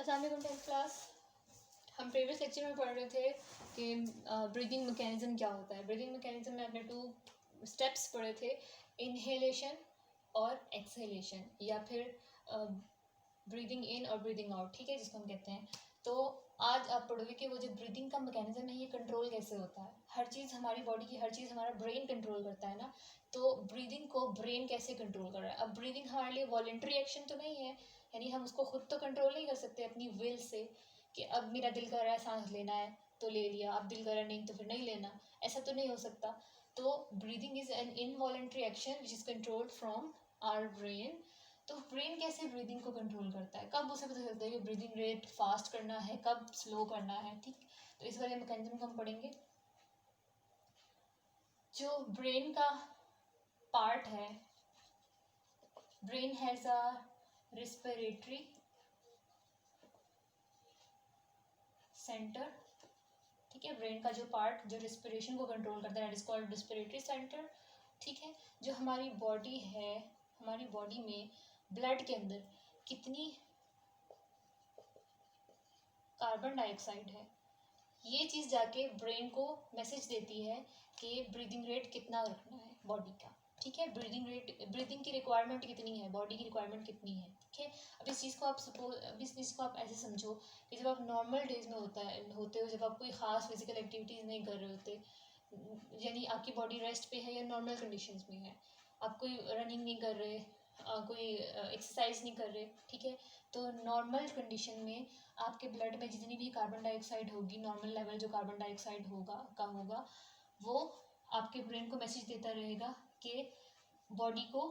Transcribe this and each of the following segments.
अस्सलाम वालेकुम 10th class. हम प्रीवियस लेक्चर में पढ़ रहे थे कि ब्रीदिंग मैकेनिज्म क्या होता है। ब्रीदिंग मैकेनिज्म में हमने 2 स्टेप्स पढ़े थे, इनहेलेशन और एक्सहेलेशन, या फिर ब्रीदिंग इन और ब्रीदिंग आउट, ठीक है, जिसको हम कहते हैं। तो आज आप पढ़ोगे कि वो जो ब्रीदिंग का मैकेनिज्म है ये कंट्रोल कैसे होता है। हर चीज़ हमारी बॉडी की, हर चीज़ हमारा ब्रेन कंट्रोल करता है ना, तो ब्रीदिंग को ब्रेन कैसे कंट्रोल कर रहा है। अब ब्रीदिंग हमारे लिए वॉलंटरी एक्शन तो नहीं है, यानी हम उसको खुद तो कंट्रोल नहीं कर सकते अपनी विल से कि अब मेरा दिल कर रहा है सांस लेना है तो ले लिया, अब दिल कर रहा है नहीं तो फिर नहीं लेना, ऐसा तो नहीं हो सकता। तो breathing is an involuntary action which is controlled from our brain. तो ब्रेन कैसे ब्रीदिंग को कंट्रोल करता है, कब उसे पता चलता है कि ब्रीदिंग रेट फास्ट करना है, कब स्लो करना है, ठीक। तो इस वाले मैकेनिज्म को हम पढ़ेंगे। जो ब्रेन का पार्ट है, brain has a respiratory centre, ठीक है। ब्रेन का जो पार्ट जो रेस्पिरेशन को कंट्रोल करता है, it is called respiratory centre, ठीक है। जो हमारी बॉडी है, हमारी बॉडी में ब्लड के अंदर कितनी कार्बन डाइऑक्साइड है, ये चीज़ जाके ब्रेन को मैसेज देती है कि ब्रीदिंग रेट कितना रखना है बॉडी का, ठीक है। ब्रीदिंग रेट, ब्रीदिंग की रिक्वायरमेंट कितनी है, बॉडी की रिक्वायरमेंट कितनी है, ठीक है। अब इस चीज़ को आप ऐसे समझो कि जब आप नॉर्मल डेज में होते हो, जब आप कोई ख़ास फिजिकल एक्टिविटीज़ नहीं कर रहे होते, यानी आपकी बॉडी रेस्ट पे है या नॉर्मल कंडीशंस में है, आप कोई रनिंग नहीं कर रहे, कोई एक्सरसाइज नहीं कर रहे, ठीक है। तो नॉर्मल कंडीशन में आपके ब्लड में जितनी भी कार्बन डाइऑक्साइड होगी, नॉर्मल लेवल जो कार्बन डाइऑक्साइड होगा वो आपके ब्रेन को मैसेज देता रहेगा कि बॉडी को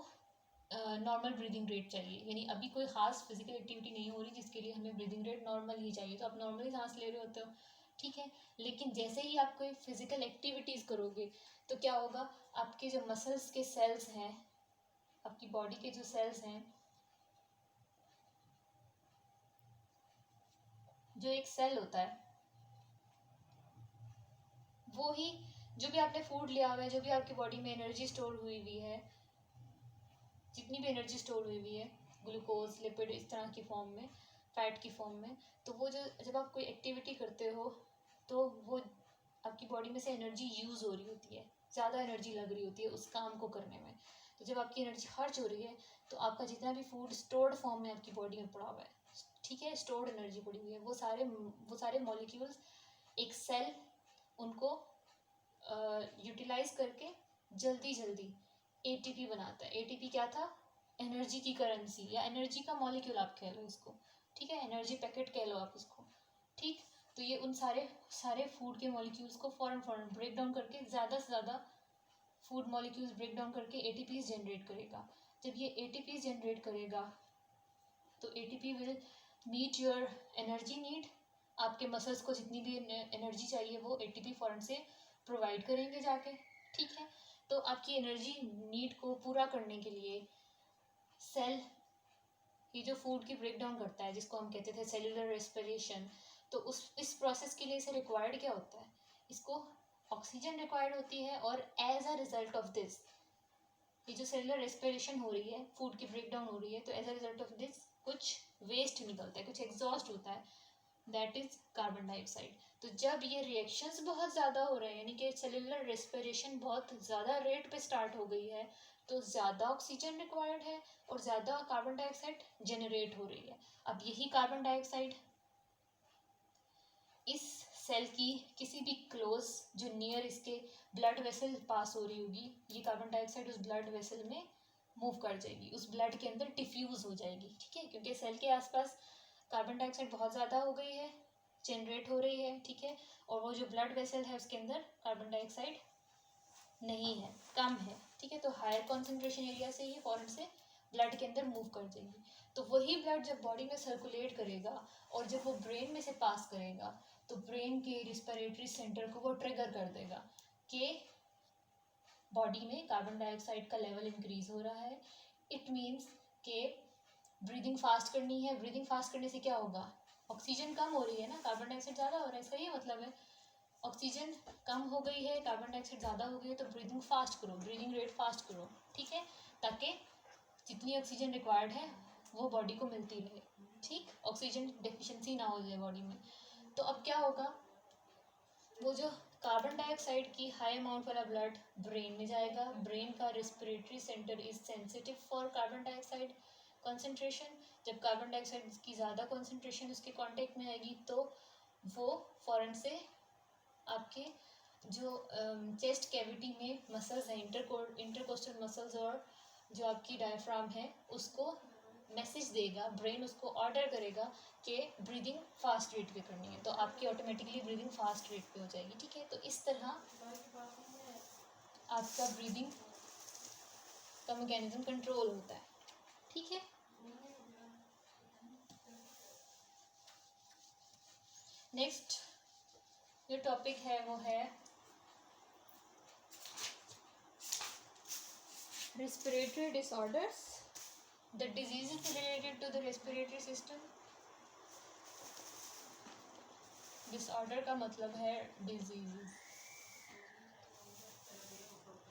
नॉर्मल ब्रीदिंग रेट चाहिए, यानी अभी कोई ख़ास फिजिकल एक्टिविटी नहीं हो रही जिसके लिए हमें ब्रीदिंग रेट नॉर्मल ही चाहिए, तो आप नॉर्मली सांस ले रहे होते हो, ठीक है। लेकिन जैसे ही आप कोई फिजिकल एक्टिविटीज़ करोगे तो क्या होगा, आपके जो मसल्स के सेल्स हैं, आपकी बॉडी के जो सेल्स हैं, जो एक सेल होता है वो ही, जो भी आपने फूड लिया हुआ है, जो भी आपकी बॉडी में एनर्जी स्टोर हुई है, जितनी भी एनर्जी स्टोर हुई है, ग्लूकोज, लिपिड, इस तरह की फॉर्म में, फैट की फॉर्म में, तो वो जो जब आप कोई एक्टिविटी करते हो तो वो आपकी बॉडी में से एनर्जी यूज़ हो रही होती है, ज़्यादा एनर्जी लग रही होती है उस काम को करने में। तो जब आपकी एनर्जी खर्च हो रही है तो आपका जितना भी फूड स्टोर्ड फॉर्म में आपकी बॉडी में पड़ा हुआ है, ठीक है, स्टोर्ड एनर्जी पड़ी हुई है, वो सारे मॉलिक्यूल्स, एक सेल उनको यूटिलाइज करके जल्दी जल्दी एटीपी बनाता है। एटीपी क्या था, एनर्जी की करेंसी या एनर्जी का मॉलिक्यूल आप कह लो इसको, ठीक है, एनर्जी पैकेट कह लो आप इसको, ठीक। तो ये उन सारे फूड के मॉलिक्यूल्स को फ़ौरन ब्रेक डाउन करके ज़्यादा से ज़्यादा फूड मॉलिक्यूल्स ब्रेक डाउन करके एटीपीज जनरेट करेगा। जब ये एटीपीज जनरेट करेगा तो ATP will meet your energy need, आपके मसल्स को जितनी भी एनर्जी चाहिए वो एटीपी फ़ौरन से प्रोवाइड करेंगे जाके, ठीक है। तो आपकी एनर्जी नीड को पूरा करने के लिए सेल, ये जो फूड की ब्रेक डाउन करता है जिसको हम कहते थे सेलुलर रेस्पिरेशन, तो इस प्रोसेस के लिए इसे रिक्वायर्ड क्या होता है, इसको ऑक्सीजन रिक्वायर्ड होती है। और as a result of this, ये जो सेलुलर रेस्पिरेशन हो रही है, फूड की ब्रेक डाउन हो रही है, तो as a result of this कुछ वेस्ट निकलता है, कुछ एग्जॉस्ट होता है, दैट इज कार्बन डाइऑक्साइड। तो जब ये रिएक्शंस बहुत ज़्यादा हो रहे हैं, यानी कि सेलुलर रेस्पिरेशन बहुत ज़्यादा रेट पे स्टार्ट हो गई है, तो ज़्यादा ऑक्सीजन रिक्वायर्ड है और ज़्यादा कार्बन डाइऑक्साइड जनरेट हो रही है। अब यही कार्बन डाइऑक्साइड इस सेल की किसी भी क्लोज, जो नियर इसके ब्लड वेसल पास हो रही होगी, ये कार्बन डाइऑक्साइड उस ब्लड वेसल में मूव कर जाएगी, उस ब्लड के अंदर डिफ्यूज़ हो जाएगी, ठीक है, क्योंकि सेल के आसपास कार्बन डाइऑक्साइड बहुत ज़्यादा हो गई है, जनरेट हो रही है, ठीक है। और वो जो ब्लड वेसल है उसके अंदर कार्बन डाइऑक्साइड नहीं है, कम है, ठीक है। तो हायर कॉन्सेंट्रेशन एरिया से ये फ़ौरन से ब्लड के अंदर मूव कर जाएगी। तो वही ब्लड जब बॉडी में सर्कुलेट करेगा और जब वो ब्रेन में से पास करेगा तो ब्रेन के रिस्पिरेटरी सेंटर को वो ट्रिगर कर देगा कि बॉडी में कार्बन डाइऑक्साइड का लेवल इंक्रीज हो रहा है। इट मीन्स कि ब्रीदिंग फास्ट करनी है। ब्रीदिंग फास्ट करने से क्या होगा, ऑक्सीजन कम हो रही है ना, कार्बन डाइऑक्साइड ज़्यादा हो रहा है, इसका ये मतलब है ऑक्सीजन कम हो गई है, कार्बन डाइऑक्साइड ज़्यादा हो गई है, तो ब्रीदिंग फास्ट करो, ब्रीदिंग रेट फास्ट करो, ठीक है, ताकि जितनी ऑक्सीजन रिक्वायर्ड है वो बॉडी को मिलती रहे। ठीक, ऑक्सीजन डेफिशिएंसी ना हो जाए बॉडी में। तो अब क्या होगा, वो जो कार्बन डाइऑक्साइड की हाई अमाउंट वाला ब्लड ब्रेन में जाएगा। ब्रेन का respiratory centre is sensitive for carbon dioxide concentration. जब कार्बन डाइऑक्साइड की ज़्यादा कॉन्सेंट्रेशन उसके कांटेक्ट में आएगी तो वो फ़ौरन से आपके जो चेस्ट कैविटी में मसल्स हैं, इंटरकोस्टल मसल्स और जो आपकी डायफ्राम है, उसको मैसेज देगा, ब्रेन उसको ऑर्डर करेगा कि ब्रीदिंग फास्ट रेट पे करनी है, तो आपकी ऑटोमेटिकली ब्रीदिंग फास्ट रेट पे हो जाएगी। ठीक है, तो इस तरह आपका ब्रीदिंग का मैकेनिज्म कंट्रोल होता है। ठीक है, नेक्स्ट जो टॉपिक है वो है respiratory disorders, the diseases related to the respiratory system। Disorder का मतलब है डिजीज।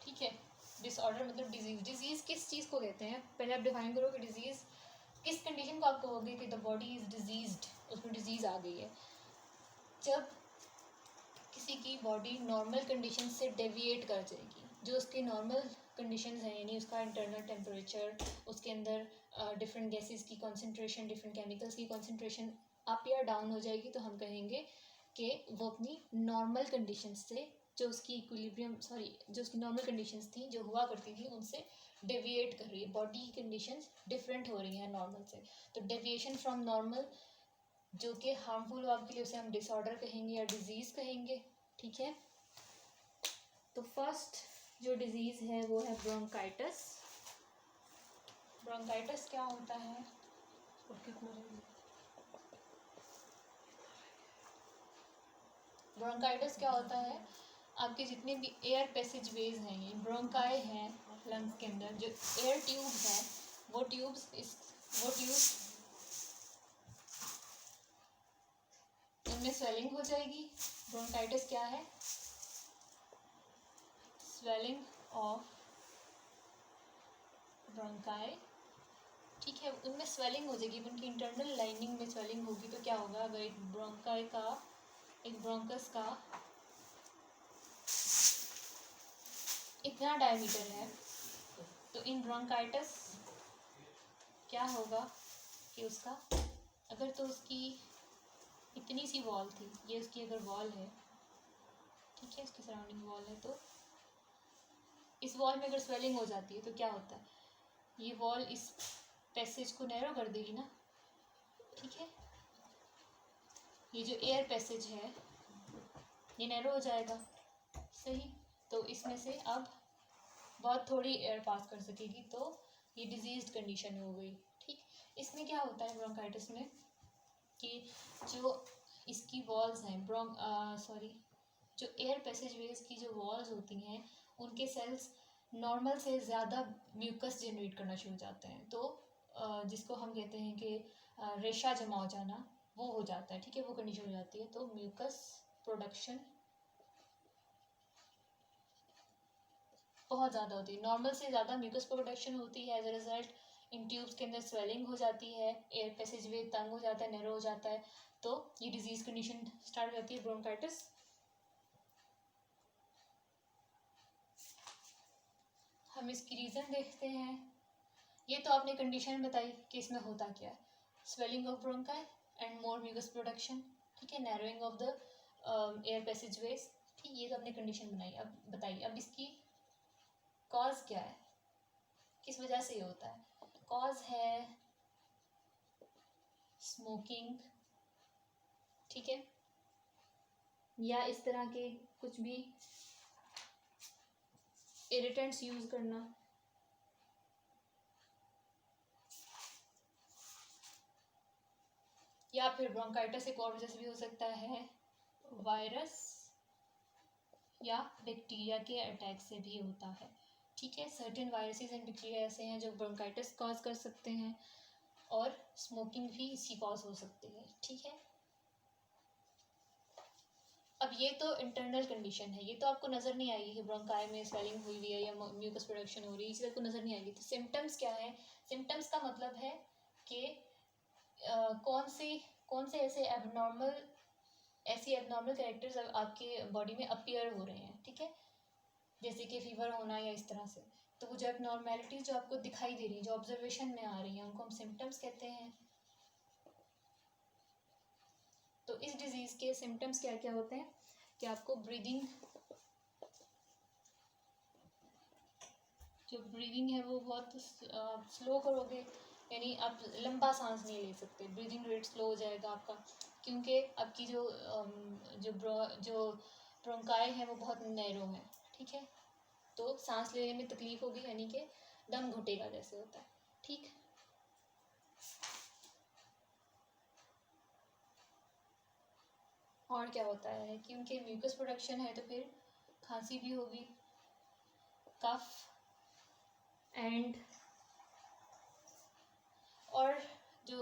ठीक है, डिसऑर्डर मतलब डिजीज। डिजीज किस चीज़ को कहते हैं, पहले आप डिफाइन करो कि डिजीज किस कंडीशन को आप कहोगे कि द बॉडी इज डिजीज्ड, उसमें डिजीज आ गई है। जब किसी की बॉडी नॉर्मल कंडीशन से डेविएट कर जाएगी, जो उसकी नॉर्मल कंडीशंस हैं, यानी उसका इंटरनल टेम्परेचर, उसके अंदर डिफरेंट गैसेस की कॉन्सेंट्रेशन, डिफरेंट केमिकल्स की कॉन्सेंट्रेशन अप या डाउन हो जाएगी, तो हम कहेंगे कि वो अपनी नॉर्मल कंडीशंस से, जो उसकी इक्विलिब्रियम जो उसकी नॉर्मल कंडीशंस थी, जो हुआ करती थी, उनसे डेविएट कर रही है, बॉडी की कंडीशंस डिफरेंट हो रही हैं नॉर्मल से। तो डेविएशन फ्रॉम नॉर्मल जो कि हार्मफुल हो आपके लिए, उसे हम डिसऑर्डर कहेंगे या डिजीज़ कहेंगे। ठीक है, तो फर्स्ट जो डिजीज़ है वो है ब्रोंकाइटिस। ब्रोंकाइटिस क्या होता है, ब्रोंकाइटिस क्या होता है, आपके जितने भी एयर पैसेज वेज हैं, ये ब्रोंकाई हैं लंग्स के अंदर, जो एयर ट्यूब्स हैं, वो ट्यूब्स उनमें स्वेलिंग हो जाएगी। ब्रोंकाइटिस क्या है, स्वेलिंग ऑफ ब्रोंकाई। ठीक है, उनमें स्वेलिंग हो जाएगी, उनकी इंटरनल लाइनिंग में स्वेलिंग होगी। तो क्या होगा, अगर एक ब्रोंकस का इतना डायमीटर है, तो इन ब्रोंकाइटिस क्या होगा कि उसका, अगर तो उसकी इतनी सी वॉल थी, ये उसकी अगर वॉल है, ठीक है, इसकी सराउंडिंग वॉल है, तो इस वॉल में अगर स्वेलिंग हो जाती है तो क्या होता है, ये वॉल इस पैसेज को नैरो कर देगी ना। ठीक है, ये जो एयर पैसेज है ये नैरो हो जाएगा, सही। तो इसमें से अब बहुत थोड़ी एयर पास कर सकेगी, तो ये डिजीज्ड कंडीशन हो गई। ठीक, इसमें क्या होता है ब्रोंकाइटिस में कि जो इसकी वॉल्स हैं, जो एयर पैसेज वेज की जो वॉल्स होती हैं, उनके सेल्स नॉर्मल से ज़्यादा म्यूकस जनरेट करना शुरू हो जाते हैं। तो जिसको हम कहते हैं कि रेशा जमा हो जाना, वो हो जाता है। ठीक है, वो कंडीशन हो जाती है। तो म्यूकस प्रोडक्शन बहुत ज़्यादा होती है, नॉर्मल से ज़्यादा म्यूकस प्रोडक्शन होती है। एज अ रिजल्ट इन ट्यूब्स के अंदर स्वेलिंग हो जाती है, एयर पैसेज वे तंग हो जाता है, नैरो हो जाता है, तो ये डिजीज़ कंडीशन स्टार्ट हो जाती है, ब्रोंकाइटिस। हम इसकी रीज़न देखते हैं। ये तो आपने कंडीशन बताई कि इसमें होता क्या है, swelling of bronchi and more mucus production. ठीक है, narrowing of the air passageways. ठीक, ये तो आपने कंडीशन बनाई। अब बताइए, अब इसकी कॉज क्या है, किस वजह से ये होता है। कॉज है स्मोकिंग, ठीक है, या इस तरह के कुछ भी इरिटेंट्स यूज करना, या फिर ब्रोंकाइटिस एक और वजह से भी हो सकता है वायरस या बैक्टीरिया के अटैक से भी होता है। ठीक है, सर्टेन वायरसेस एंड बैक्टीरिया ऐसे हैं जो ब्रोंकाइटिस कॉज कर सकते हैं, और स्मोकिंग भी इसकी कॉज हो सकती है। ठीक है, अब ये तो इंटरनल कंडीशन है, ये तो आपको नज़र नहीं आएगी कि ब्रोंकाई में स्वेलिंग हुई हुई है या म्यूकस प्रोडक्शन हो रही है, इसी आपको नज़र नहीं आएगी। तो सिम्टम्स क्या है, सिम्टम्स का मतलब है कि कौन से ऐसी एबनॉर्मल कैरेक्टर्स आपके बॉडी में अपीयर हो रहे हैं, ठीक है, जैसे कि फीवर होना या इस तरह से। तो वो जो एबनॉर्मेलिटीज जो आपको दिखाई दे रही हैं, जो ऑब्जर्वेशन में आ रही हैं, उनको हम सिम्टम्स कहते हैं। तो इस डिजीज़ के सिम्टम्स क्या क्या होते हैं कि आपको ब्रीदिंग है वो बहुत स्लो करोगे, यानी आप लंबा सांस नहीं ले सकते, ब्रीदिंग रेट स्लो हो जाएगा आपका, क्योंकि आपकी जो ब्रोंकाई है वो बहुत नैरो है, ठीक है। तो सांस लेने में तकलीफ होगी, यानी कि दम घुटेगा जैसे होता है, ठीक। और क्या होता है कि उनके म्यूकस प्रोडक्शन है, तो फिर खांसी भी होगी, कफ एंड, और जो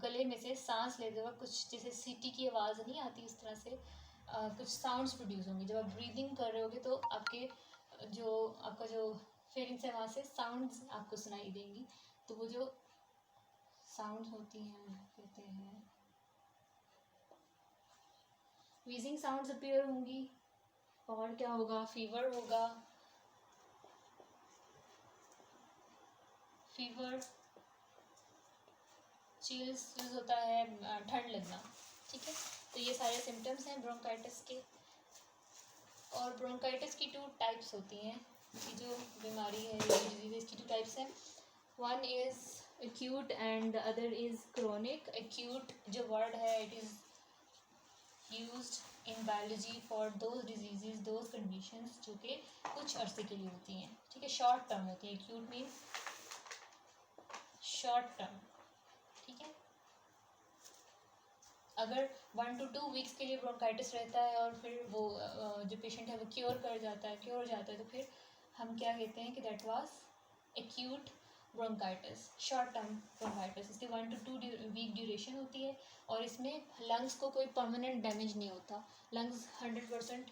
गले में से सांस लेते वक्त कुछ जैसे सीटी की आवाज़ नहीं आती, इस तरह से कुछ साउंड्स प्रोड्यूस होंगे। जब आप ब्रीदिंग कर रहे होगे तो आपका जो फेरिंग्स है वहाँ से साउंड्स आपको सुनाई देंगी। तो वो जो साउंड्स होती हैं कहते हैं वीजिंग साउंड्स अपीयर होंगी। और क्या होगा, फीवर होगा, चिल्स यूज होता है, ठंड लगना, ठीक है। तो ये सारे सिम्टम्स हैं ब्रोंकाइटिस के। और ब्रोंकाइटिस की 2 टाइप्स होती हैं, कि जो बीमारी है ये डिजीज की 2 टाइप्स हैं। One is acute and the other is chronic. Acute जो वर्ड है it is used in biology for those disease, those conditions जो कि कुछ अरसे के लिए होती हैं, ठीक है, शॉर्ट टर्म होती है। एक्यूट मीन शॉर्ट टर्म, ठीक है। अगर 1 to 2 वीक्स के लिए ब्रोंकाइटिस रहता है और फिर वो जो पेशेंट है वो क्योर हो जाता है, तो फिर हम क्या कहते हैं कि that was acute bronchitis, short term bronchitis. इसकी 1 to 2 वीक ड्यूरेशन होती है और इसमें लंग्स को कोई परमानेंट डैमेज नहीं होता, लंग्स 100%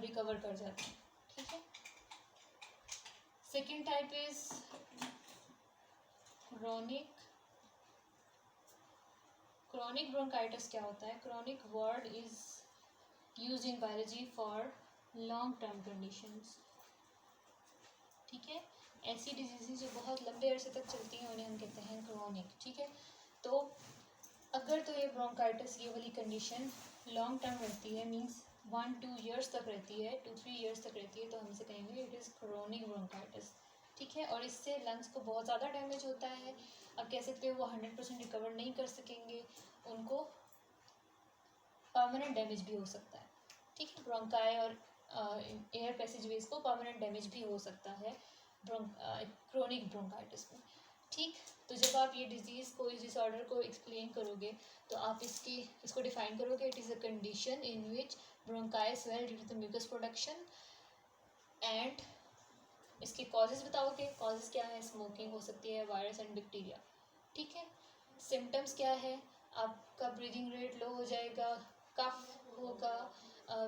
रिकवर कर जाते हैं, ठीक है। Second type is chronic bronchitis क्या होता है? Chronic word is use in biology for long term conditions, ठीक है। ऐसी डिजीजेज जो बहुत लंबे अरसे तक चलती हैं उन्हें हम कहते हैं क्रोनिक, ठीक है। तो अगर तो ये ब्रोंकाइटिस ये वाली कंडीशन लॉन्ग टर्म रहती है, मीन्स 1-2 ईयर्स तक रहती है, 2-3 ईयर्स तक रहती है, तो हम इसे कहेंगे इट इज़ क्रोनिक ब्रोंकाइटिस, ठीक है। और इससे लंग्स को बहुत ज़्यादा डैमेज होता है, अब कह सकते हो वो 100% रिकवर नहीं कर सकेंगे, उनको परमानेंट डैमेज भी हो सकता है, ठीक है। ब्रोंकाई और एयर पैसेजवेज को परमानेंट डैमेज भी हो सकता है क्रोनिक ब्रोंकाइटिस में, ठीक। तो जब आप ये डिजीज़ को, इस डिसऑर्डर को एक्सप्लेन करोगे तो आप इसको डिफाइन करोगे, it is a condition in which bronchi swell due to the mucus production, and इसके कॉजेज़ बताओगे, कॉजेज़ क्या है, स्मोकिंग हो सकती है, वायरस एंड बैक्टीरिया, ठीक है। सिम्टम्स क्या है, आपका ब्रीदिंग रेट लो हो जाएगा, कफ होगा,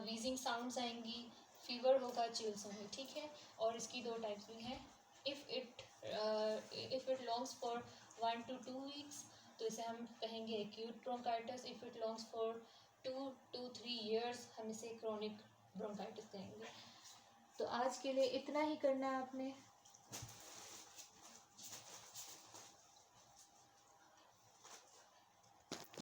वीजिंग साउंड्स आएंगी, फीवर होगा, चिल्स होंगे, ठीक है। और इसकी 2 टाइप्स भी हैं। If it longs for 1 to 2 weeks तो इसे हम कहेंगे acute bronchitis. If it longs for 2 to 3 years हम इसे क्रोनिक ब्रोंकाइटिस कहेंगे। तो आज के लिए इतना ही करना है आपने।